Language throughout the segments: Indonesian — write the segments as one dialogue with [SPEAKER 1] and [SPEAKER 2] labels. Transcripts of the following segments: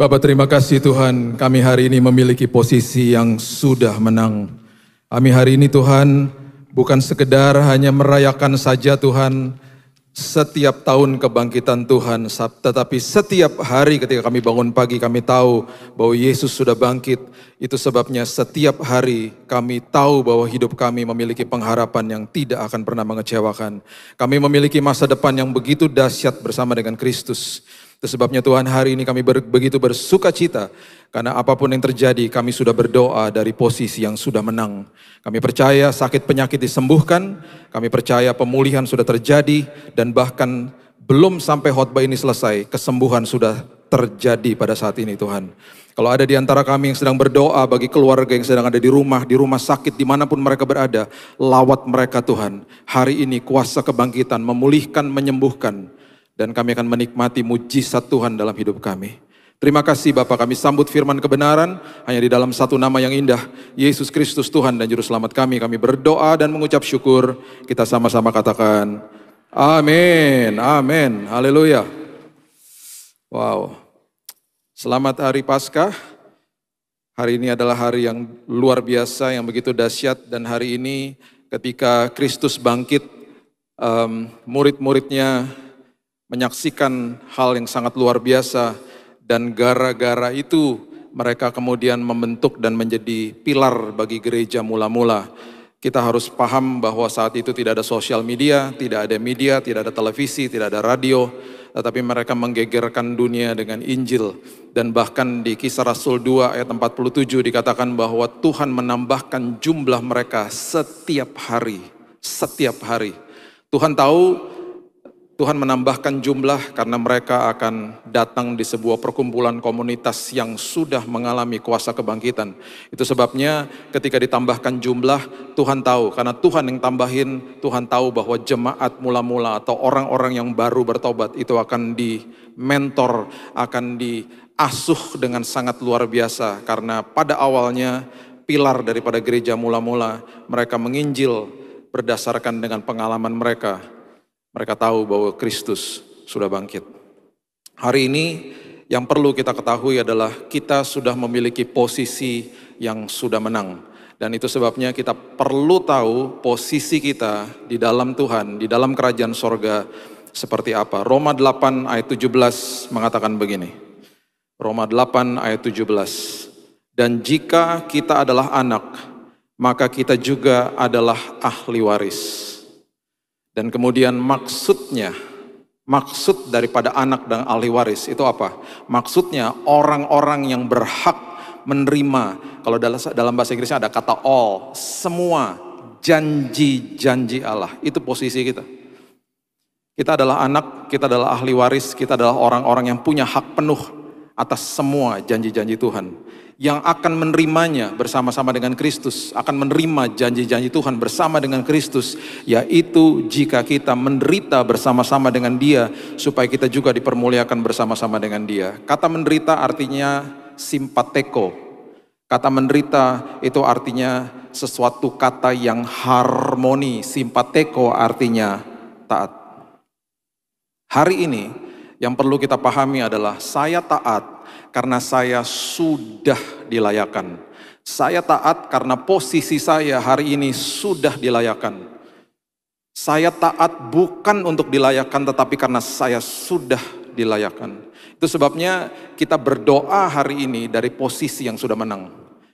[SPEAKER 1] Bapa, terima kasih Tuhan, kami hari ini memiliki posisi yang sudah menang. Kami hari ini Tuhan bukan sekedar hanya merayakan saja Tuhan setiap tahun kebangkitan Tuhan, tetapi setiap hari ketika kami bangun pagi kami tahu bahwa Yesus sudah bangkit. Itu sebabnya setiap hari kami tahu bahwa hidup kami memiliki pengharapan yang tidak akan pernah mengecewakan. Kami memiliki masa depan yang begitu dahsyat bersama dengan Kristus. Itu sebabnya Tuhan hari ini kami begitu bersuka cita. Karena apapun yang terjadi kami sudah berdoa dari posisi yang sudah menang. Kami percaya sakit penyakit disembuhkan. Kami percaya pemulihan sudah terjadi. Dan bahkan belum sampai khotbah ini selesai, kesembuhan sudah terjadi pada saat ini Tuhan. Kalau ada di antara kami yang sedang berdoa bagi keluarga yang sedang ada di rumah sakit, dimanapun mereka berada, lawat mereka Tuhan. Hari ini kuasa kebangkitan memulihkan, menyembuhkan. Dan kami akan menikmati mujizat Tuhan dalam hidup kami. Terima kasih Bapa, kami sambut firman kebenaran hanya di dalam satu nama yang indah, Yesus Kristus Tuhan dan Juru Selamat kami. Kami berdoa dan mengucap syukur. Kita sama-sama katakan, amin, amin, haleluya. Wow, selamat hari Paskah. Hari ini adalah hari yang luar biasa, yang begitu dahsyat. Dan hari ini ketika Kristus bangkit, murid-muridnya menyaksikan hal yang sangat luar biasa, dan gara-gara itu mereka kemudian membentuk dan menjadi pilar bagi gereja mula-mula. Kita harus paham bahwa saat itu tidak ada sosial media, tidak ada televisi, tidak ada radio, tetapi mereka menggegerkan dunia dengan Injil. Dan bahkan di Kisah Rasul 2 ayat 47 dikatakan bahwa Tuhan menambahkan jumlah mereka setiap hari. Setiap hari. Tuhan tahu, Tuhan menambahkan jumlah karena mereka akan datang di sebuah perkumpulan komunitas yang sudah mengalami kuasa kebangkitan. Itu sebabnya ketika ditambahkan jumlah, Tuhan tahu, karena Tuhan yang tambahin, Tuhan tahu bahwa jemaat mula-mula atau orang-orang yang baru bertobat itu akan di-mentor, akan diasuh dengan sangat luar biasa. Karena pada awalnya pilar daripada gereja mula-mula, mereka menginjil berdasarkan dengan pengalaman mereka. Mereka tahu bahwa Kristus sudah bangkit. Hari ini yang perlu kita ketahui adalah kita sudah memiliki posisi yang sudah menang. Dan itu sebabnya kita perlu tahu posisi kita di dalam Tuhan, di dalam kerajaan sorga seperti apa. Roma 8 ayat 17 mengatakan begini. Roma 8 ayat 17. Dan jika kita adalah anak, maka kita juga adalah ahli waris. Dan kemudian maksud daripada anak dan ahli waris itu apa? Maksudnya orang-orang yang berhak menerima, kalau dalam bahasa Inggrisnya ada kata all, semua janji-janji Allah. Itu posisi kita. Kita adalah anak, kita adalah ahli waris, kita adalah orang-orang yang punya hak penuh atas semua janji-janji Tuhan. Yang akan menerimanya bersama-sama dengan Kristus, akan menerima janji-janji Tuhan bersama dengan Kristus, yaitu jika kita menderita bersama-sama dengan Dia, supaya kita juga dipermuliakan bersama-sama dengan Dia. Kata menderita artinya simpateko. Kata menderita itu artinya sesuatu kata yang harmoni. Simpateko artinya taat. Hari ini yang perlu kita pahami adalah saya taat karena saya sudah dilayakan. Saya taat karena posisi saya hari ini sudah dilayakan. Saya taat bukan untuk dilayakan, tetapi karena saya sudah dilayakan. Itu sebabnya kita berdoa hari ini dari posisi yang sudah menang.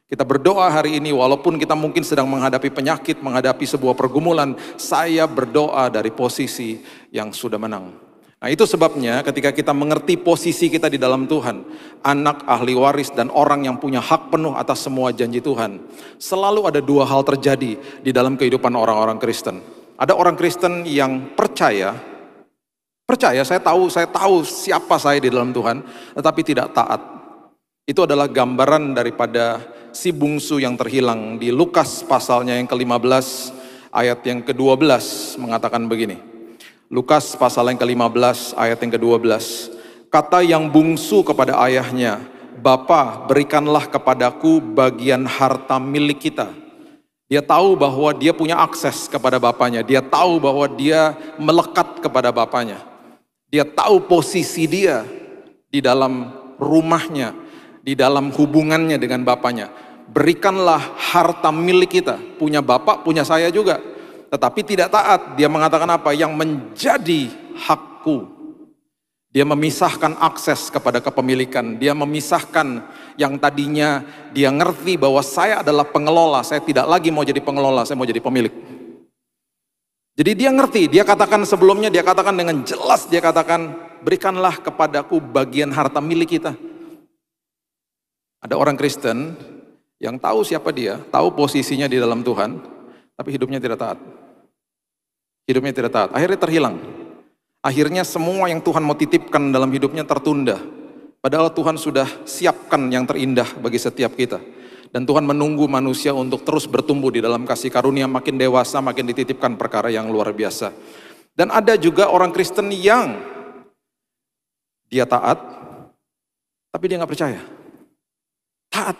[SPEAKER 1] Kita berdoa hari ini walaupun kita mungkin sedang menghadapi penyakit, menghadapi sebuah pergumulan, saya berdoa dari posisi yang sudah menang. Nah itu sebabnya ketika kita mengerti posisi kita di dalam Tuhan, anak, ahli waris, dan orang yang punya hak penuh atas semua janji Tuhan, selalu ada dua hal terjadi di dalam kehidupan orang-orang Kristen. Ada orang Kristen yang percaya saya tahu siapa saya di dalam Tuhan, tetapi tidak taat. Itu adalah gambaran daripada si bungsu yang terhilang. Di Lukas pasalnya yang ke-15 ayat yang ke-12 mengatakan begini. Lukas pasal yang ke-15 ayat yang ke-12. Kata yang bungsu kepada ayahnya, Bapa, berikanlah kepadaku bagian harta milik kita. Dia tahu bahwa dia punya akses kepada bapaknya. Dia tahu bahwa dia melekat kepada bapaknya. Dia tahu posisi dia di dalam rumahnya, di dalam hubungannya dengan bapaknya. Berikanlah harta milik kita, punya bapak, punya saya juga. Tetapi tidak taat, dia mengatakan apa? Yang menjadi hakku. Dia memisahkan akses kepada kepemilikan. Dia memisahkan yang tadinya dia ngerti bahwa saya adalah pengelola. Saya tidak lagi mau jadi pengelola, saya mau jadi pemilik. Jadi dia ngerti, dia katakan sebelumnya, dia katakan dengan jelas, dia katakan, berikanlah kepadaku bagian harta milik kita. Ada orang Kristen yang tahu siapa dia, tahu posisinya di dalam Tuhan, tapi hidupnya tidak taat. Hidupnya tidak taat, akhirnya terhilang. Akhirnya semua yang Tuhan mau titipkan dalam hidupnya tertunda. Padahal Tuhan sudah siapkan yang terindah bagi setiap kita. Dan Tuhan menunggu manusia untuk terus bertumbuh di dalam kasih karunia, makin dewasa, makin dititipkan perkara yang luar biasa. Dan ada juga orang Kristen yang dia taat, tapi dia nggak percaya. Taat.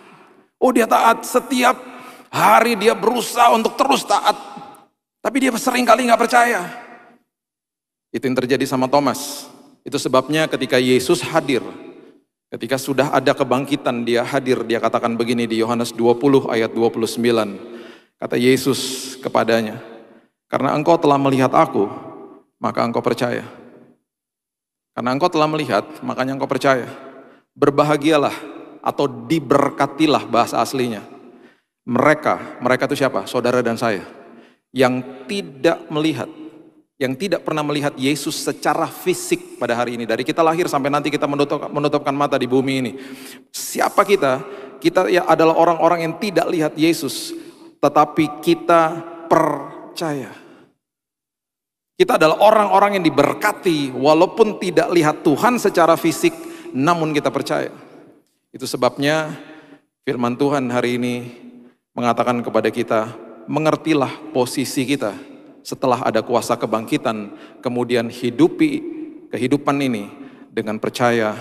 [SPEAKER 1] Oh, dia taat, setiap hari dia berusaha untuk terus taat. Tapi dia sering kali nggak percaya. Itu yang terjadi sama Thomas. Itu sebabnya ketika Yesus hadir, ketika sudah ada kebangkitan, dia hadir, dia katakan begini di Yohanes 20 ayat 29. Kata Yesus kepadanya, karena engkau telah melihat aku, maka engkau percaya. Karena engkau telah melihat, makanya engkau percaya. Berbahagialah atau diberkatilah bahasa aslinya. Mereka itu siapa? Saudara dan saya. Yang tidak melihat, yang tidak pernah melihat Yesus secara fisik pada hari ini. Dari kita lahir sampai nanti kita menutupkan mata di bumi ini. Siapa kita? Kita ya adalah orang-orang yang tidak lihat Yesus, tetapi kita percaya. Kita adalah orang-orang yang diberkati, walaupun tidak lihat Tuhan secara fisik, namun kita percaya. Itu sebabnya firman Tuhan hari ini mengatakan kepada kita, mengertilah posisi kita. Setelah ada kuasa kebangkitan, kemudian hidupi kehidupan ini dengan percaya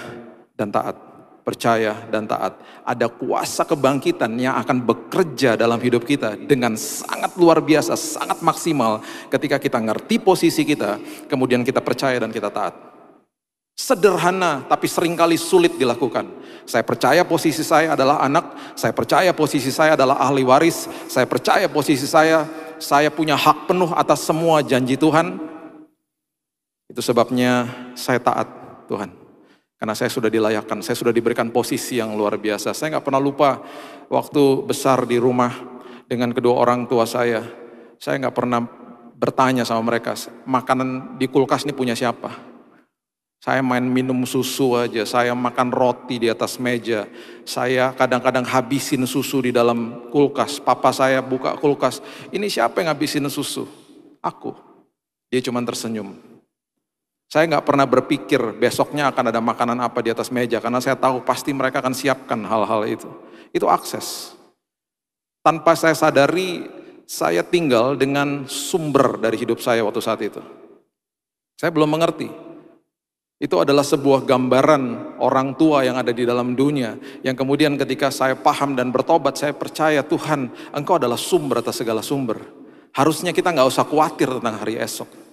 [SPEAKER 1] dan taat. Percaya dan taat. Ada kuasa kebangkitan yang akan bekerja dalam hidup kita dengan sangat luar biasa, sangat maksimal ketika kita ngerti posisi kita, kemudian kita percaya dan kita taat. Sederhana tapi seringkali sulit dilakukan. Saya percaya posisi saya adalah anak, saya percaya posisi saya adalah ahli waris, saya percaya posisi saya punya hak penuh atas semua janji Tuhan. Itu sebabnya saya taat Tuhan. Karena saya sudah dilayakkan, saya sudah diberikan posisi yang luar biasa. Saya nggak pernah lupa waktu besar di rumah dengan kedua orang tua saya nggak pernah bertanya sama mereka, makanan di kulkas ini punya siapa? Saya main minum susu aja, saya makan roti di atas meja, saya kadang-kadang habisin susu di dalam kulkas. Papa saya buka kulkas, ini siapa yang habisin susu? Aku. Dia cuma tersenyum. Saya nggak pernah berpikir besoknya akan ada makanan apa di atas meja, karena saya tahu pasti mereka akan siapkan hal-hal itu. Itu akses. Tanpa saya sadari, saya tinggal dengan sumber dari hidup saya waktu saat itu. Saya belum mengerti. Itu adalah sebuah gambaran orang tua yang ada di dalam dunia, yang kemudian ketika saya paham dan bertobat, saya percaya Tuhan, Engkau adalah sumber atas segala sumber. Harusnya kita nggak usah khawatir tentang hari esok.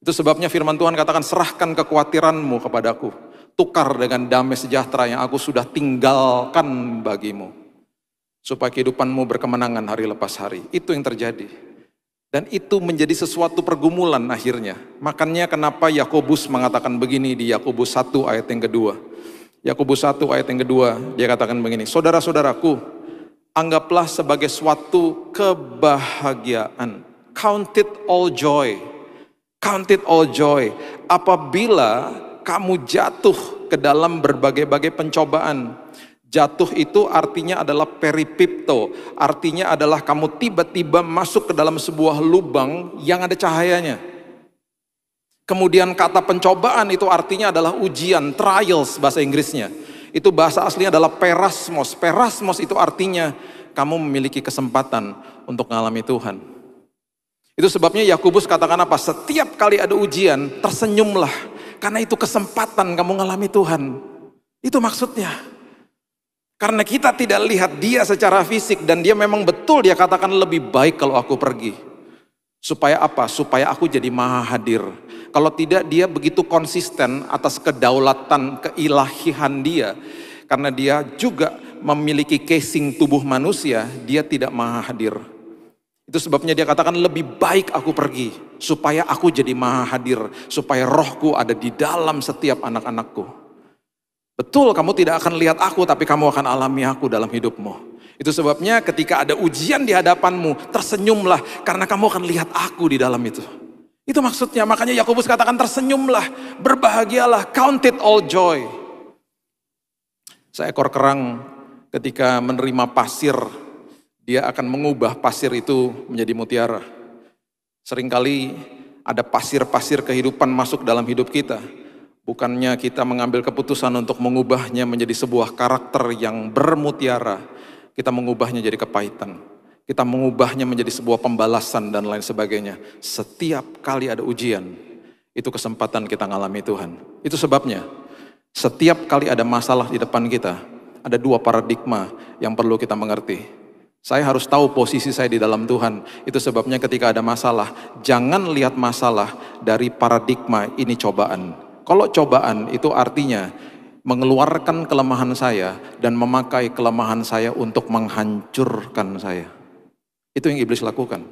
[SPEAKER 1] Itu sebabnya firman Tuhan katakan, serahkan kekhawatiranmu kepadaku, tukar dengan damai sejahtera yang aku sudah tinggalkan bagimu, supaya kehidupanmu berkemenangan hari lepas hari. Itu yang terjadi. Dan itu menjadi sesuatu pergumulan akhirnya. Makanya kenapa Yakobus mengatakan begini di Yakobus 1 ayat yang kedua. Yakobus 1 ayat yang kedua, dia katakan begini, saudara-saudaraku, anggaplah sebagai suatu kebahagiaan. Count it all joy. Count it all joy. Apabila kamu jatuh ke dalam berbagai-bagai pencobaan. Jatuh itu artinya adalah peripipto, artinya adalah kamu tiba-tiba masuk ke dalam sebuah lubang yang ada cahayanya. Kemudian kata pencobaan itu artinya adalah ujian, trials bahasa Inggrisnya. Itu bahasa aslinya adalah perasmos. Perasmos itu artinya kamu memiliki kesempatan untuk mengalami Tuhan. Itu sebabnya Yakobus katakan apa? Setiap kali ada ujian, tersenyumlah. Karena itu kesempatan kamu mengalami Tuhan. Itu maksudnya. Karena kita tidak lihat dia secara fisik, dan dia memang betul dia katakan lebih baik kalau aku pergi. Supaya apa? Supaya aku jadi maha hadir. Kalau tidak, dia begitu konsisten atas kedaulatan, keilahian dia. Karena dia juga memiliki casing tubuh manusia, dia tidak maha hadir. Itu sebabnya dia katakan lebih baik aku pergi. Supaya aku jadi maha hadir. Supaya rohku ada di dalam setiap anak-anakku. Betul, kamu tidak akan lihat aku, tapi kamu akan alami aku dalam hidupmu. Itu sebabnya ketika ada ujian di hadapanmu, tersenyumlah karena kamu akan lihat aku di dalam itu. Itu maksudnya, makanya Yakobus katakan tersenyumlah, berbahagialah, count it all joy. Seekor kerang ketika menerima pasir, dia akan mengubah pasir itu menjadi mutiara. Seringkali ada pasir-pasir kehidupan masuk dalam hidup kita. Bukannya kita mengambil keputusan untuk mengubahnya menjadi sebuah karakter yang bermutiara, kita mengubahnya jadi kepahitan. Kita mengubahnya menjadi sebuah pembalasan dan lain sebagainya. Setiap kali ada ujian, itu kesempatan kita ngalami Tuhan. Itu sebabnya, setiap kali ada masalah di depan kita, ada dua paradigma yang perlu kita mengerti. Saya harus tahu posisi saya di dalam Tuhan. Itu sebabnya ketika ada masalah, jangan lihat masalah dari paradigma ini cobaan. Kalau cobaan itu artinya mengeluarkan kelemahan saya dan memakai kelemahan saya untuk menghancurkan saya. Itu yang iblis lakukan.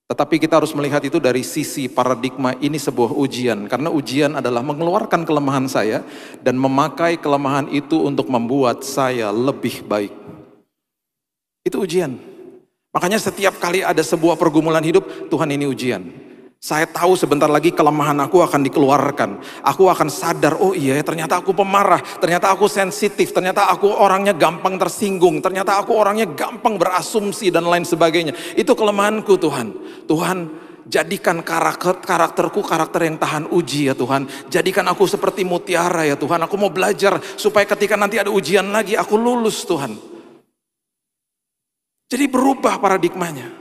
[SPEAKER 1] Tetapi kita harus melihat itu dari sisi paradigma ini sebuah ujian. Karena ujian adalah mengeluarkan kelemahan saya dan memakai kelemahan itu untuk membuat saya lebih baik. Itu ujian. Makanya setiap kali ada sebuah pergumulan hidup, Tuhan ini ujian. Saya tahu sebentar lagi kelemahan aku akan dikeluarkan. Aku akan sadar, oh iya ternyata aku pemarah, ternyata aku sensitif, ternyata aku orangnya gampang tersinggung, ternyata aku orangnya gampang berasumsi dan lain sebagainya. Itu kelemahanku Tuhan. Tuhan, jadikan karakterku karakter yang tahan uji ya Tuhan. Jadikan aku seperti mutiara ya Tuhan. Aku mau belajar supaya ketika nanti ada ujian lagi aku lulus Tuhan. Jadi berubah paradigmanya.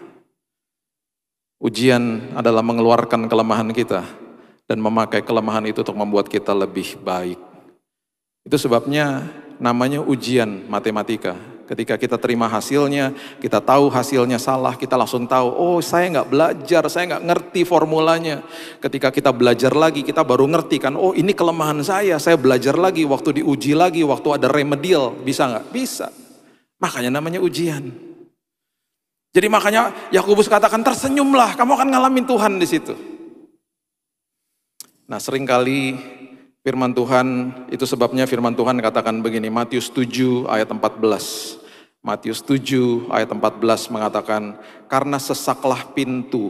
[SPEAKER 1] Ujian adalah mengeluarkan kelemahan kita dan memakai kelemahan itu untuk membuat kita lebih baik. Itu sebabnya namanya ujian matematika. Ketika kita terima hasilnya, kita tahu hasilnya salah, kita langsung tahu, oh saya nggak belajar, saya nggak ngerti formulanya. Ketika kita belajar lagi, kita baru ngerti kan, oh ini kelemahan saya belajar lagi, waktu diuji lagi, waktu ada remedial, bisa nggak? Bisa. Makanya namanya ujian. Jadi makanya Yakobus katakan tersenyumlah, kamu akan ngalamin Tuhan di situ. Nah seringkali firman Tuhan, itu sebabnya firman Tuhan katakan begini, Matius 7 ayat 14. Matius 7 ayat 14 mengatakan, karena sesaklah pintu,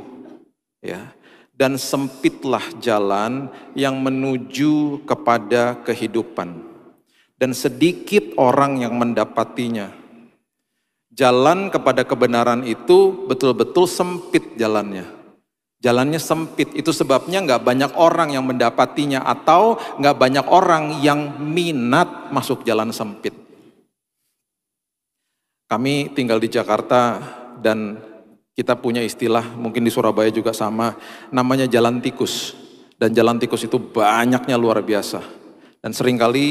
[SPEAKER 1] ya, dan sempitlah jalan yang menuju kepada kehidupan, dan sedikit orang yang mendapatinya. Jalan kepada kebenaran itu betul-betul sempit jalannya. Jalannya sempit, itu sebabnya nggak banyak orang yang mendapatinya atau nggak banyak orang yang minat masuk jalan sempit. Kami tinggal di Jakarta dan kita punya istilah, mungkin di Surabaya juga sama, namanya jalan tikus. Dan jalan tikus itu banyaknya luar biasa. Dan seringkali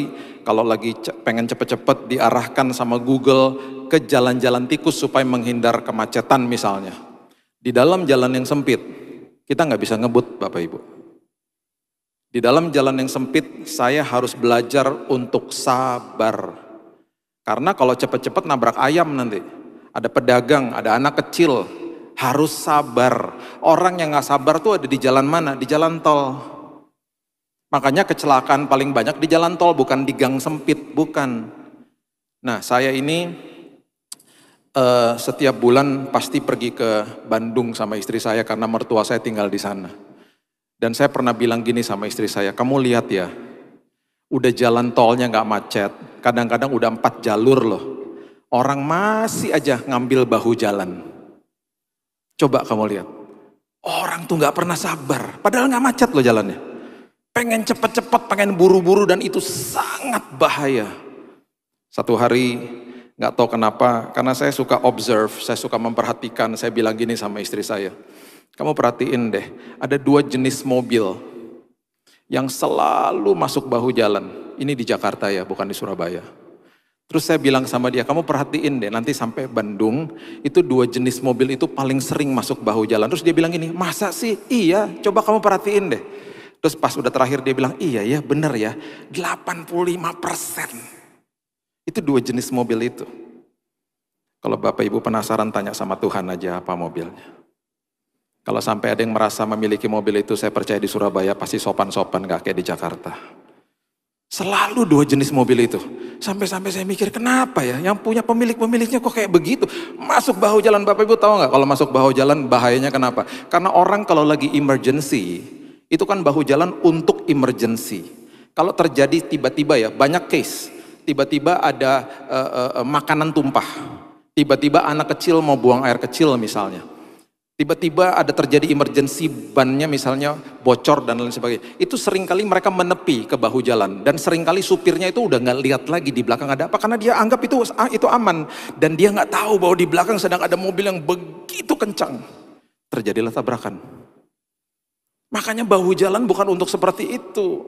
[SPEAKER 1] kalau lagi pengen cepet-cepet diarahkan sama Google ke jalan-jalan tikus supaya menghindar kemacetan misalnya. Di dalam jalan yang sempit, kita nggak bisa ngebut Bapak Ibu. Di dalam jalan yang sempit, saya harus belajar untuk sabar. Karena kalau cepet-cepet nabrak ayam nanti. Ada pedagang, ada anak kecil, harus sabar. Orang yang nggak sabar tuh ada di jalan mana? Di jalan tol. Makanya kecelakaan paling banyak di jalan tol, bukan di gang sempit, bukan. Nah saya ini setiap bulan pasti pergi ke Bandung sama istri saya karena mertua saya tinggal di sana. Dan saya pernah bilang gini sama istri saya, kamu lihat ya, udah jalan tolnya nggak macet, kadang-kadang udah 4 jalur loh. Orang masih aja ngambil bahu jalan. Coba kamu lihat, orang tuh nggak pernah sabar, padahal nggak macet loh jalannya. Pengen cepet-cepet, pengen buru-buru dan itu sangat bahaya. Satu hari nggak tahu kenapa, karena saya suka observe, saya suka memperhatikan, saya bilang gini sama istri saya, kamu perhatiin deh, ada 2 jenis mobil yang selalu masuk bahu jalan. Ini di Jakarta ya, bukan di Surabaya. Terus saya bilang sama dia, kamu perhatiin deh nanti sampai Bandung, itu 2 jenis mobil itu paling sering masuk bahu jalan. Terus dia bilang gini, masa sih? Iya, coba kamu perhatiin deh. Terus pas udah terakhir dia bilang, iya ya bener ya, 85%. Itu 2 jenis mobil itu. Kalau Bapak Ibu penasaran tanya sama Tuhan aja apa mobilnya. Kalau sampai ada yang merasa memiliki mobil itu, saya percaya di Surabaya pasti sopan-sopan gak kayak di Jakarta. Selalu 2 jenis mobil itu. Sampai-sampai saya mikir kenapa ya yang punya pemiliknya kok kayak begitu. Masuk bahu jalan, Bapak Ibu tahu nggak kalau masuk bahu jalan bahayanya kenapa? Karena orang kalau lagi emergency, itu kan bahu jalan untuk emergency. Kalau terjadi tiba-tiba ya banyak case. Tiba-tiba ada makanan tumpah. Tiba-tiba anak kecil mau buang air kecil misalnya. Tiba-tiba ada terjadi emergency, bannya misalnya bocor dan lain sebagainya. Itu seringkali mereka menepi ke bahu jalan. Dan seringkali supirnya itu udah nggak lihat lagi di belakang ada apa. Karena dia anggap itu aman. Dan dia nggak tahu bahwa di belakang sedang ada mobil yang begitu kencang. Terjadilah tabrakan. Makanya bahu jalan bukan untuk seperti itu.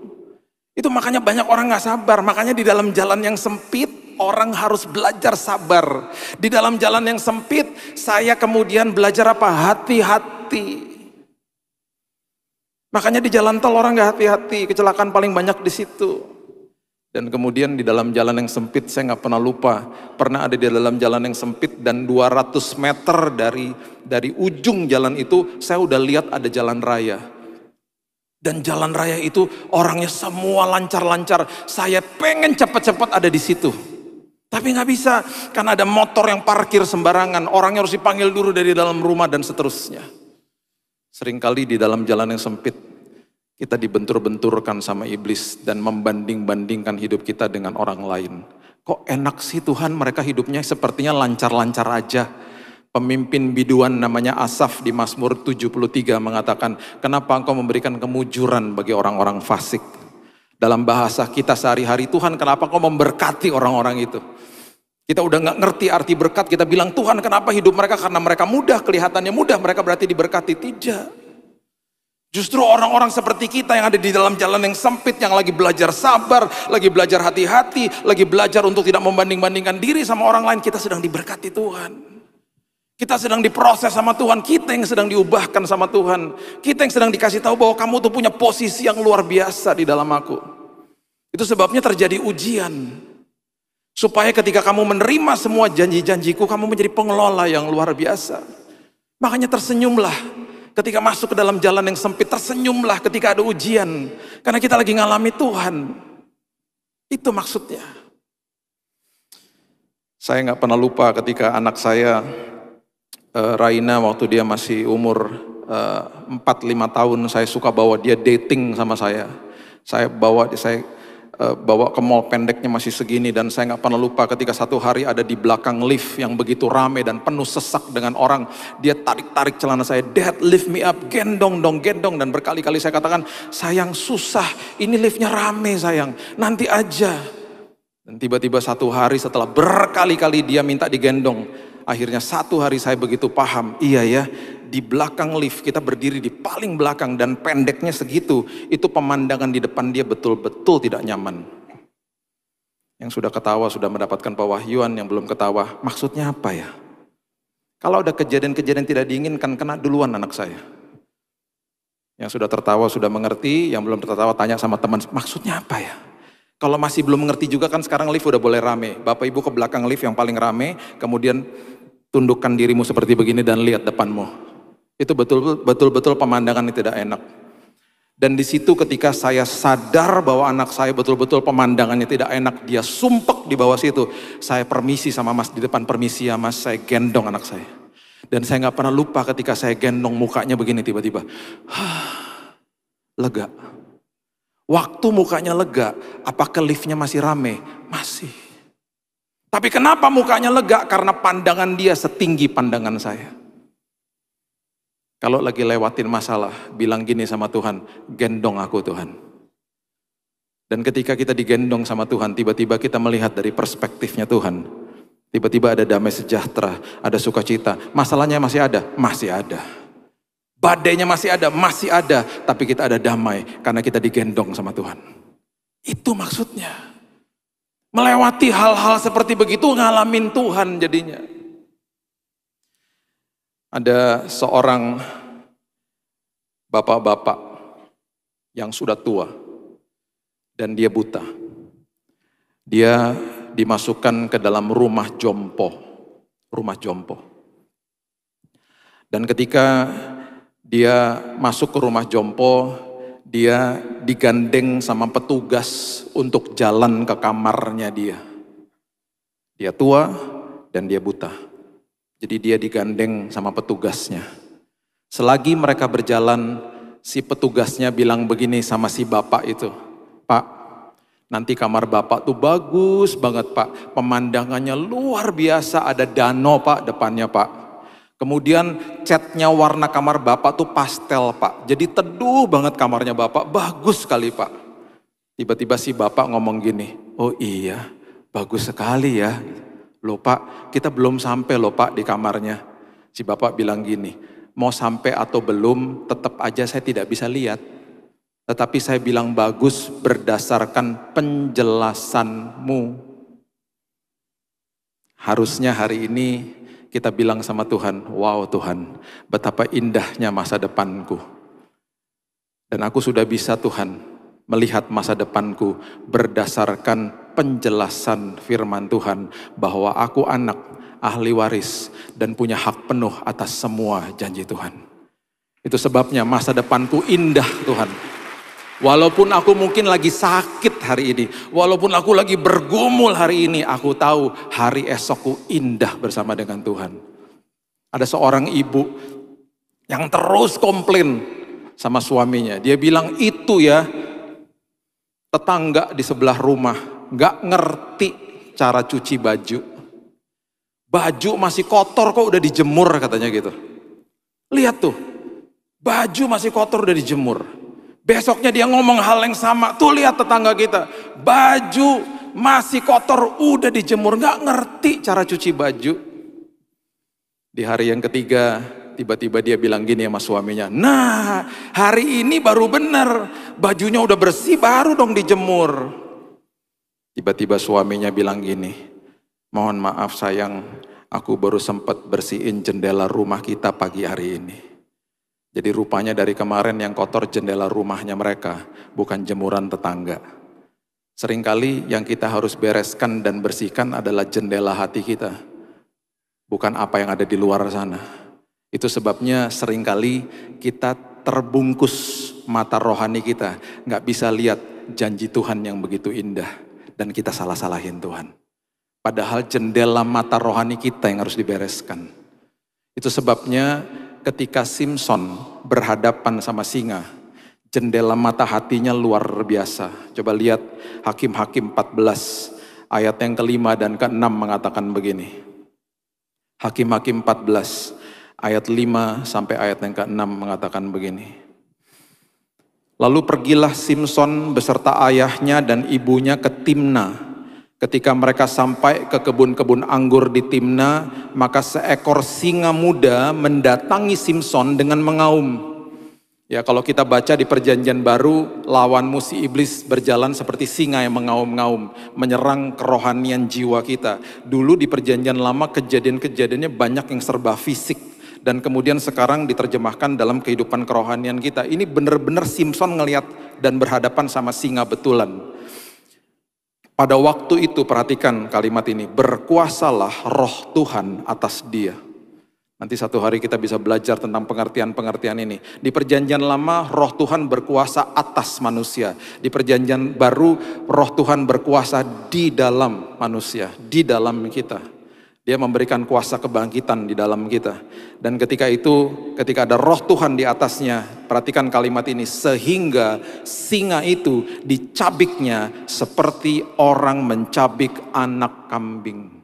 [SPEAKER 1] Itu makanya banyak orang nggak sabar. Makanya di dalam jalan yang sempit, orang harus belajar sabar. Di dalam jalan yang sempit, saya kemudian belajar apa? Hati-hati. Makanya di jalan tol orang nggak hati-hati, kecelakaan paling banyak di situ. Dan kemudian di dalam jalan yang sempit, saya nggak pernah lupa, pernah ada di dalam jalan yang sempit dan 200 meter dari ujung jalan itu, saya udah lihat ada jalan raya. Dan jalan raya itu orangnya semua lancar-lancar. Saya pengen cepat-cepat ada di situ. Tapi nggak bisa, karena ada motor yang parkir sembarangan. Orangnya harus dipanggil dulu dari dalam rumah dan seterusnya. Seringkali di dalam jalan yang sempit, kita dibentur-benturkan sama iblis dan membanding-bandingkan hidup kita dengan orang lain. Kok enak sih Tuhan, mereka hidupnya sepertinya lancar-lancar aja. Pemimpin biduan namanya Asaf di Mazmur 73 mengatakan, kenapa engkau memberikan kemujuran bagi orang-orang fasik? Dalam bahasa kita sehari-hari, Tuhan kenapa engkau memberkati orang-orang itu? Kita udah gak ngerti arti berkat, kita bilang Tuhan kenapa hidup mereka, karena mereka mudah, kelihatannya mudah, mereka berarti diberkati. Tidak. Justru orang-orang seperti kita yang ada di dalam jalan yang sempit, yang lagi belajar sabar, lagi belajar hati-hati, lagi belajar untuk tidak membanding-bandingkan diri sama orang lain, kita sedang diberkati Tuhan. Kita sedang diproses sama Tuhan, kita yang sedang diubahkan sama Tuhan. Kita yang sedang dikasih tahu bahwa kamu tuh punya posisi yang luar biasa di dalam aku. Itu sebabnya terjadi ujian. Supaya ketika kamu menerima semua janji-janjiku, kamu menjadi pengelola yang luar biasa. Makanya tersenyumlah ketika masuk ke dalam jalan yang sempit, tersenyumlah ketika ada ujian. Karena kita lagi ngalami Tuhan. Itu maksudnya. Saya gak pernah lupa ketika anak saya, Raina, waktu dia masih umur 4-5 tahun, saya suka bawa dia dating sama saya. Saya bawa ke mall, pendeknya masih segini, dan saya nggak pernah lupa ketika satu hari ada di belakang lift yang begitu rame dan penuh sesak dengan orang. Dia tarik-tarik celana saya, Dad lift me up, gendong dong, gendong. Dan berkali-kali saya katakan, sayang susah, ini liftnya rame sayang, nanti aja. Dan tiba-tiba satu hari setelah berkali-kali dia minta digendong, akhirnya satu hari saya begitu paham, iya ya, di belakang lift, kita berdiri di paling belakang dan pendeknya segitu, itu pemandangan di depan dia betul-betul tidak nyaman. Yang sudah ketawa sudah mendapatkan pewahyuan, yang belum ketawa, maksudnya apa ya? Kalau ada kejadian-kejadian tidak diinginkan, kena duluan anak saya. Yang sudah tertawa sudah mengerti, yang belum tertawa tanya sama teman, maksudnya apa ya? Kalau masih belum mengerti juga kan sekarang lift udah boleh rame. Bapak Ibu ke belakang lift yang paling rame, kemudian tundukkan dirimu seperti begini dan lihat depanmu. Itu betul-betul pemandangan yang tidak enak. Dan di situ ketika saya sadar bahwa anak saya betul-betul pemandangannya tidak enak, dia sumpek di bawah situ. Saya permisi sama Mas di depan, permisi ya Mas, saya gendong anak saya. Dan saya nggak pernah lupa ketika saya gendong mukanya begini tiba-tiba, lega. Waktu mukanya lega, apakah liftnya masih rame? Masih. Tapi kenapa mukanya lega? Karena pandangan dia setinggi pandangan saya. Kalau lagi lewatin masalah, bilang gini sama Tuhan, gendong aku Tuhan. Dan ketika kita digendong sama Tuhan, tiba-tiba kita melihat dari perspektifnya Tuhan. Tiba-tiba ada damai sejahtera, ada sukacita. Masalahnya masih ada? Masih ada. Badainya masih ada? Masih ada. Tapi kita ada damai, karena kita digendong sama Tuhan. Itu maksudnya. Melewati hal-hal seperti begitu, ngalamin Tuhan jadinya. Ada seorang bapak-bapak yang sudah tua dan dia buta. Dia dimasukkan ke dalam rumah jompo. Dan ketika dia masuk ke rumah jompo, dia digandeng sama petugas untuk jalan ke kamarnya dia. Dia tua dan dia buta. Jadi dia digandeng sama petugasnya. Selagi mereka berjalan, si petugasnya bilang begini sama si bapak itu, "Pak, nanti kamar bapak tuh bagus banget Pak. Pemandangannya luar biasa, ada danau Pak depannya Pak. Kemudian catnya warna kamar bapak tuh pastel Pak. Jadi teduh banget kamarnya bapak, bagus sekali Pak." Tiba-tiba si bapak ngomong gini, "Oh iya, bagus sekali ya. Loh Pak, kita belum sampai loh Pak di kamarnya." Si bapak bilang gini, "Mau sampai atau belum, tetap aja saya tidak bisa lihat. Tetapi saya bilang bagus berdasarkan penjelasanmu." Harusnya hari ini kita bilang sama Tuhan, "Wow Tuhan, betapa indahnya masa depanku. Dan aku sudah bisa Tuhan melihat masa depanku berdasarkan penjelasan firman Tuhan bahwa aku anak ahli waris dan punya hak penuh atas semua janji Tuhan. Itu sebabnya masa depanku indah Tuhan. Walaupun aku mungkin lagi sakit hari ini, walaupun aku lagi bergumul hari ini, aku tahu hari esokku indah bersama dengan Tuhan." Ada seorang ibu yang terus komplain sama suaminya. Dia bilang, "Itu ya, tetangga di sebelah rumah gak ngerti cara cuci baju. Baju masih kotor kok udah dijemur," katanya gitu. Lihat tuh, baju masih kotor udah dijemur. Besoknya dia ngomong hal yang sama. Tuh lihat tetangga kita, baju masih kotor udah dijemur, gak ngerti cara cuci baju. Di hari yang ketiga tiba-tiba dia bilang gini sama suaminya, "Nah hari ini baru bener, bajunya udah bersih baru dong dijemur." Tiba-tiba suaminya bilang gini, "Mohon maaf sayang, aku baru sempat bersihin jendela rumah kita pagi hari ini." Jadi rupanya dari kemarin yang kotor jendela rumahnya mereka, bukan jemuran tetangga. Seringkali yang kita harus bereskan dan bersihkan adalah jendela hati kita, bukan apa yang ada di luar sana. Itu sebabnya seringkali kita terbungkus mata rohani kita, gak bisa lihat janji Tuhan yang begitu indah, dan kita salah-salahin Tuhan. Padahal jendela mata rohani kita yang harus dibereskan. Itu sebabnya ketika Simson berhadapan sama singa, jendela mata hatinya luar biasa. Coba lihat Hakim-Hakim 14 ayat yang ke-5 dan ke-6 mengatakan begini. Hakim-Hakim 14 ayat 5 sampai ayat yang ke-6 mengatakan begini. "Lalu pergilah Simson beserta ayahnya dan ibunya ke Timna. Ketika mereka sampai ke kebun-kebun anggur di Timna, maka seekor singa muda mendatangi Simson dengan mengaum." Ya, kalau kita baca di Perjanjian Baru, lawanmu si iblis berjalan seperti singa yang mengaum-ngaum, menyerang kerohanian jiwa kita. Dulu di Perjanjian Lama kejadian-kejadiannya banyak yang serba fisik, dan kemudian sekarang diterjemahkan dalam kehidupan kerohanian kita. Ini benar-benar Simson ngelihat dan berhadapan sama singa betulan. Pada waktu itu, perhatikan kalimat ini, berkuasalah roh Tuhan atas dia. Nanti satu hari kita bisa belajar tentang pengertian-pengertian ini. Di Perjanjian Lama, roh Tuhan berkuasa atas manusia. Di Perjanjian Baru, roh Tuhan berkuasa di dalam manusia, di dalam kita. Dia memberikan kuasa kebangkitan di dalam kita. Dan ketika itu, ketika ada roh Tuhan di atasnya, perhatikan kalimat ini, sehingga singa itu dicabiknya seperti orang mencabik anak kambing.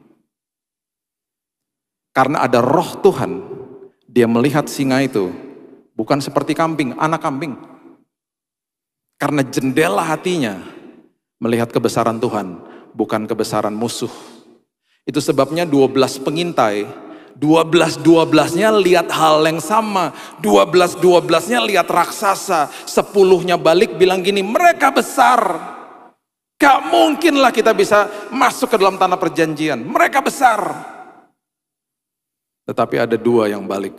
[SPEAKER 1] Karena ada roh Tuhan, dia melihat singa itu bukan seperti kambing, anak kambing. Karena jendela hatinya melihat kebesaran Tuhan, bukan kebesaran musuh. Itu sebabnya 12 pengintai, 12-12-nya lihat hal yang sama, 12-12-nya lihat raksasa, 10-nya balik bilang gini, mereka besar. Gak mungkinlah kita bisa masuk ke dalam tanah perjanjian. Mereka besar. Tetapi ada dua yang balik.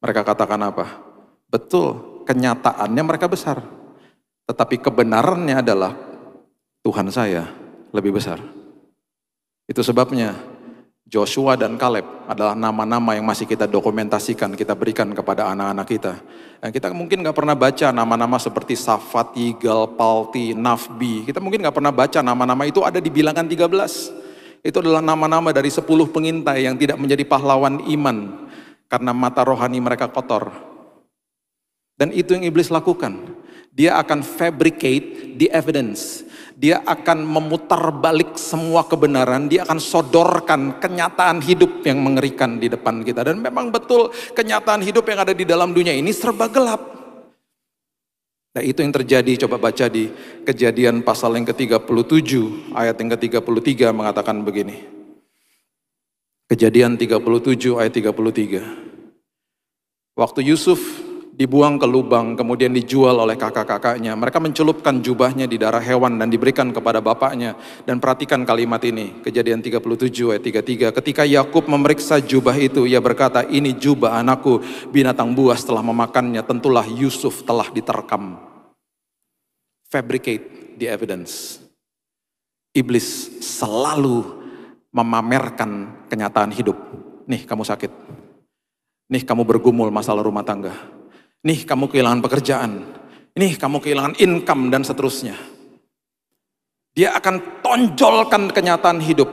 [SPEAKER 1] Mereka katakan apa? Betul, kenyataannya mereka besar. Tetapi kebenarannya adalah Tuhan saya lebih besar. Itu sebabnya Joshua dan Kaleb adalah nama-nama yang masih kita dokumentasikan, kita berikan kepada anak-anak kita. Dan kita mungkin gak pernah baca nama-nama seperti Safat, Yigal, Palti, Nafbi. Kita mungkin gak pernah baca nama-nama itu ada di bilangan 13. Itu adalah nama-nama dari 10 pengintai yang tidak menjadi pahlawan iman. Karena mata rohani mereka kotor. Dan itu yang iblis lakukan. Dia akan fabricate the evidence. Dia akan memutar balik semua kebenaran. Dia akan sodorkan kenyataan hidup yang mengerikan di depan kita. Dan memang betul kenyataan hidup yang ada di dalam dunia ini serba gelap. Nah itu yang terjadi, coba baca di Kejadian pasal yang ke-37, ayat yang ke-33 mengatakan begini. Kejadian 37 ayat 33. Waktu Yusuf dibuang ke lubang, kemudian dijual oleh kakak-kakaknya. Mereka mencelupkan jubahnya di darah hewan dan diberikan kepada bapaknya. Dan perhatikan kalimat ini, Kejadian 37 ayat 33. Ketika Yakub memeriksa jubah itu, ia berkata, ini jubah anakku, binatang buas telah memakannya, tentulah Yusuf telah diterkam. Fabricate the evidence. Iblis selalu memamerkan kenyataan hidup. Nih kamu sakit. Nih kamu bergumul masalah rumah tangga. Nih kamu kehilangan pekerjaan, nih kamu kehilangan income dan seterusnya. Dia akan tonjolkan kenyataan hidup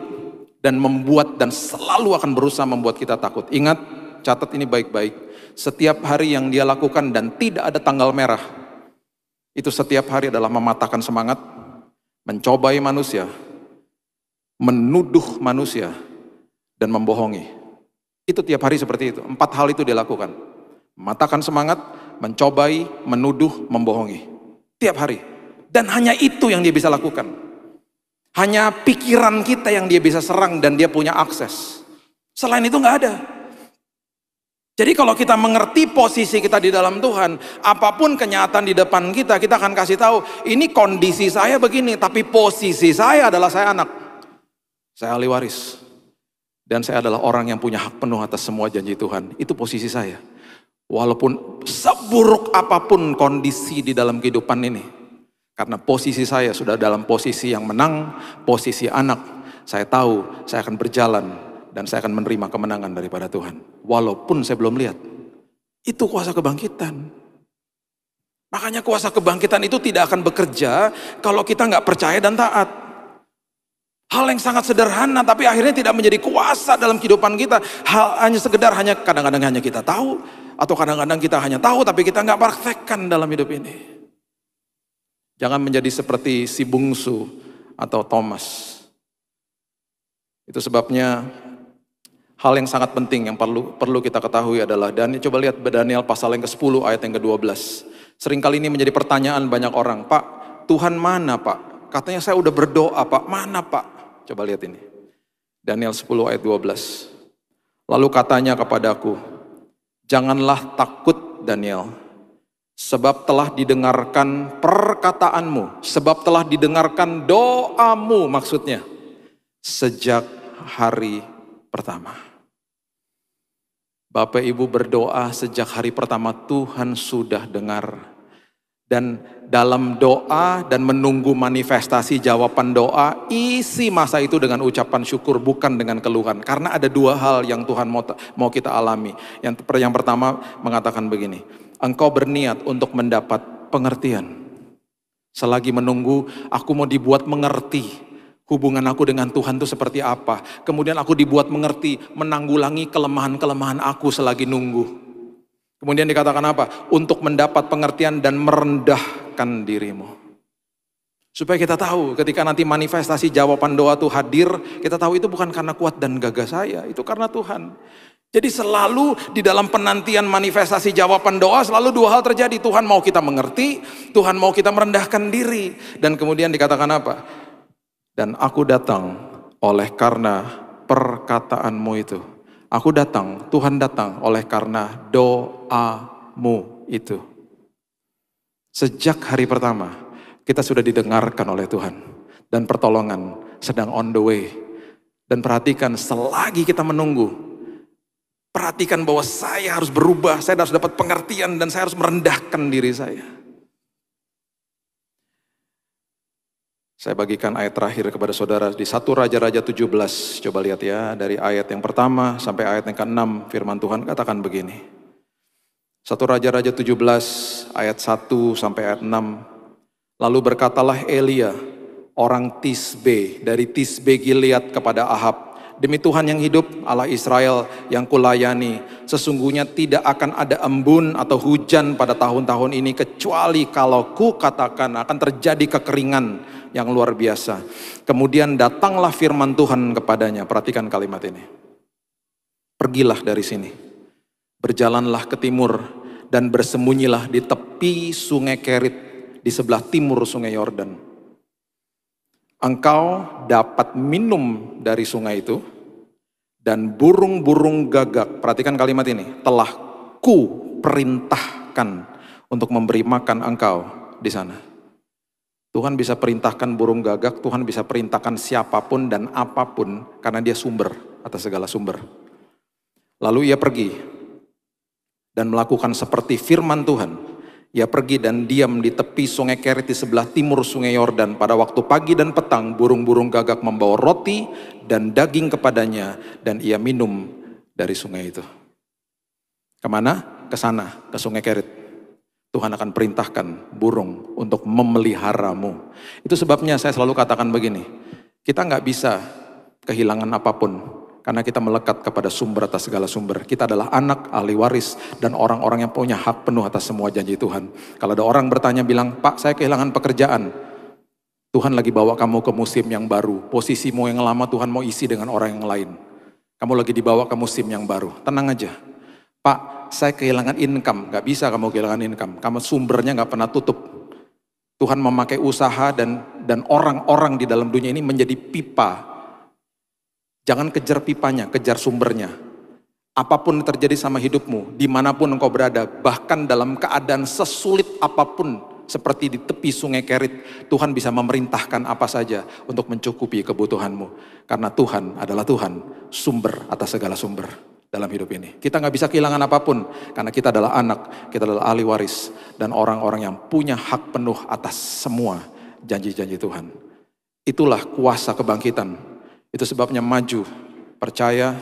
[SPEAKER 1] dan membuat dan selalu akan berusaha membuat kita takut. Ingat, catat ini baik-baik. Setiap hari yang dia lakukan dan tidak ada tanggal merah, itu setiap hari adalah mematahkan semangat, mencobai manusia, menuduh manusia, dan membohongi. Itu tiap hari seperti itu. 4 hal itu dia lakukan. Mematahkan semangat, mencobai, menuduh, membohongi. Tiap hari. Dan hanya itu yang dia bisa lakukan. Hanya pikiran kita yang dia bisa serang dan dia punya akses. Selain itu nggak ada. Jadi kalau kita mengerti posisi kita di dalam Tuhan, apapun kenyataan di depan kita, kita akan kasih tahu, ini kondisi saya begini, tapi posisi saya adalah saya anak. Saya ahli waris. Dan saya adalah orang yang punya hak penuh atas semua janji Tuhan. Itu posisi saya. Walaupun seburuk apapun kondisi di dalam kehidupan ini. Karena posisi saya sudah dalam posisi yang menang, posisi anak. Saya tahu saya akan berjalan dan saya akan menerima kemenangan daripada Tuhan. Walaupun saya belum lihat. Itu kuasa kebangkitan. Makanya kuasa kebangkitan itu tidak akan bekerja kalau kita nggak percaya dan taat. Hal yang sangat sederhana tapi akhirnya tidak menjadi kuasa dalam kehidupan kita. Hanya sekedar kadang-kadang hanya kita tahu. Atau kadang-kadang kita hanya tahu tapi kita nggak praktekkan dalam hidup ini. Jangan menjadi seperti si bungsu atau Thomas. Itu sebabnya hal yang sangat penting yang perlu kita ketahui adalah, dan coba lihat Daniel pasal yang ke-10 ayat yang ke-12. Seringkali ini menjadi pertanyaan banyak orang, Pak, Tuhan mana Pak? Katanya saya udah berdoa Pak, mana Pak? Coba lihat ini. Daniel 10 ayat 12. Lalu katanya kepadaku, janganlah takut Daniel, sebab telah didengarkan perkataanmu, sebab telah didengarkan doamu, maksudnya sejak hari pertama. Bapak Ibu berdoa sejak hari pertama, Tuhan sudah dengar. Dan dalam doa dan menunggu manifestasi jawaban doa, isi masa itu dengan ucapan syukur, bukan dengan keluhan. Karena ada 2 hal yang Tuhan mau kita alami. Yang pertama mengatakan begini, engkau berniat untuk mendapat pengertian. Selagi menunggu, aku mau dibuat mengerti hubungan aku dengan Tuhan itu seperti apa. Kemudian aku dibuat mengerti, menanggulangi kelemahan-kelemahan aku selagi nunggu. Kemudian dikatakan apa? Untuk mendapat pengertian dan merendahkan dirimu. Supaya kita tahu ketika nanti manifestasi jawaban doa itu hadir, kita tahu itu bukan karena kuat dan gagah saya, itu karena Tuhan. Jadi selalu di dalam penantian manifestasi jawaban doa selalu 2 hal terjadi. Tuhan mau kita mengerti, Tuhan mau kita merendahkan diri. Dan kemudian dikatakan apa? Dan aku datang oleh karena perkataanmu itu. Aku datang, Tuhan datang oleh karena doamu itu. Sejak hari pertama kita sudah didengarkan oleh Tuhan. dan pertolongan sedang on the way. Dan perhatikan, selagi kita menunggu, perhatikan bahwa saya harus berubah, saya harus dapat pengertian, dan saya harus merendahkan diri saya. Saya bagikan ayat terakhir kepada saudara di 1 Raja-Raja 17. Coba lihat ya, dari ayat yang pertama sampai ayat yang ke-6, firman Tuhan katakan begini. 1 Raja-Raja 17 ayat 1 sampai ayat 6. Lalu berkatalah Elia, orang Tisbe, dari Tisbe Gilead kepada Ahab, demi Tuhan yang hidup, Allah Israel yang kulayani, sesungguhnya tidak akan ada embun atau hujan pada tahun-tahun ini, kecuali kalau ku katakan akan terjadi kekeringan yang luar biasa. Kemudian datanglah firman Tuhan kepadanya. Perhatikan kalimat ini. Pergilah dari sini, berjalanlah ke timur, dan bersembunyilah di tepi sungai Kerit, di sebelah timur sungai Yordan. Engkau dapat minum dari sungai itu, dan burung-burung gagak, perhatikan kalimat ini, telah ku perintahkan untuk memberi makan engkau di sana. Tuhan bisa perintahkan burung gagak, Tuhan bisa perintahkan siapapun dan apapun, karena dia sumber atas segala sumber. Lalu ia pergi dan melakukan seperti firman Tuhan. Ia pergi dan diam di tepi sungai Kerit di sebelah timur sungai Yordan. Pada waktu pagi dan petang, burung-burung gagak membawa roti dan daging kepadanya, dan ia minum dari sungai itu. Kemana? Ke sana, ke sungai Kerit. Tuhan akan perintahkan burung untuk memeliharamu. Itu sebabnya saya selalu katakan begini, kita nggak bisa kehilangan apapun, karena kita melekat kepada sumber atas segala sumber. Kita adalah anak, ahli waris, dan orang-orang yang punya hak penuh atas semua janji Tuhan. Kalau ada orang bertanya bilang, Pak, saya kehilangan pekerjaan. Tuhan lagi bawa kamu ke musim yang baru. Posisimu yang lama Tuhan mau isi dengan orang yang lain. Kamu lagi dibawa ke musim yang baru. Tenang aja. Pak, saya kehilangan income. Gak bisa kamu kehilangan income. Kamu sumbernya gak pernah tutup. Tuhan memakai usaha dan orang-orang di dalam dunia ini menjadi pipa. Jangan kejar pipanya, kejar sumbernya. Apapun yang terjadi sama hidupmu, dimanapun engkau berada, bahkan dalam keadaan sesulit apapun, seperti di tepi sungai Kerit, Tuhan bisa memerintahkan apa saja untuk mencukupi kebutuhanmu. Karena Tuhan adalah Tuhan, sumber atas segala sumber dalam hidup ini. Kita gak bisa kehilangan apapun, karena kita adalah anak, kita adalah ahli waris, dan orang-orang yang punya hak penuh atas semua janji-janji Tuhan. Itulah kuasa kebangkitan. Itu sebabnya maju, percaya,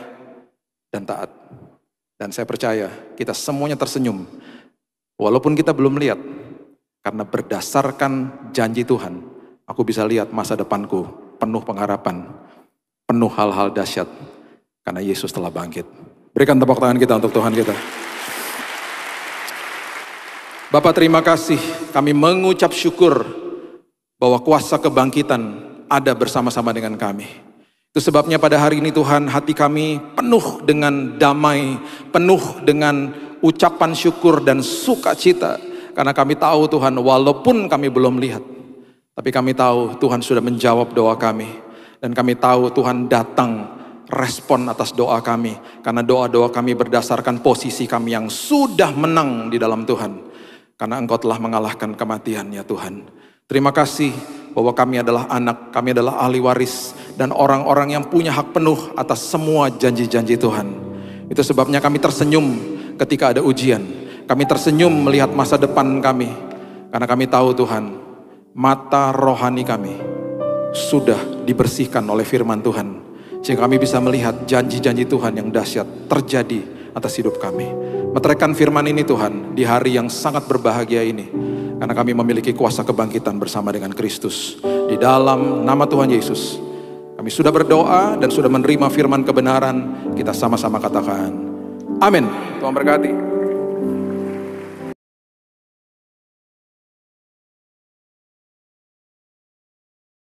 [SPEAKER 1] dan taat. Dan saya percaya kita semuanya tersenyum. Walaupun kita belum lihat, karena berdasarkan janji Tuhan, aku bisa lihat masa depanku penuh pengharapan, penuh hal-hal dahsyat, karena Yesus telah bangkit. Berikan tepuk tangan kita untuk Tuhan kita. Bapak, terima kasih, kami mengucap syukur bahwa kuasa kebangkitan ada bersama-sama dengan kami. Itu sebabnya pada hari ini Tuhan, hati kami penuh dengan damai, penuh dengan ucapan syukur dan sukacita. Karena kami tahu Tuhan, walaupun kami belum lihat, tapi kami tahu Tuhan sudah menjawab doa kami. Dan kami tahu Tuhan datang respon atas doa kami. Karena doa-doa kami berdasarkan posisi kami yang sudah menang di dalam Tuhan. Karena Engkau telah mengalahkan kematian ya Tuhan. Terima kasih bahwa kami adalah anak, kami adalah ahli waris, dan orang-orang yang punya hak penuh atas semua janji-janji Tuhan. Itu sebabnya kami tersenyum ketika ada ujian. Kami tersenyum melihat masa depan kami. Karena kami tahu Tuhan, mata rohani kami sudah dibersihkan oleh firman Tuhan. Sehingga kami bisa melihat janji-janji Tuhan yang dahsyat terjadi atas hidup kami. Meteraikan firman ini Tuhan, di hari yang sangat berbahagia ini. Karena kami memiliki kuasa kebangkitan bersama dengan Kristus. Di dalam nama Tuhan Yesus, kami sudah berdoa dan sudah menerima firman kebenaran. Kita sama-sama katakan, amin. Tuhan berkati.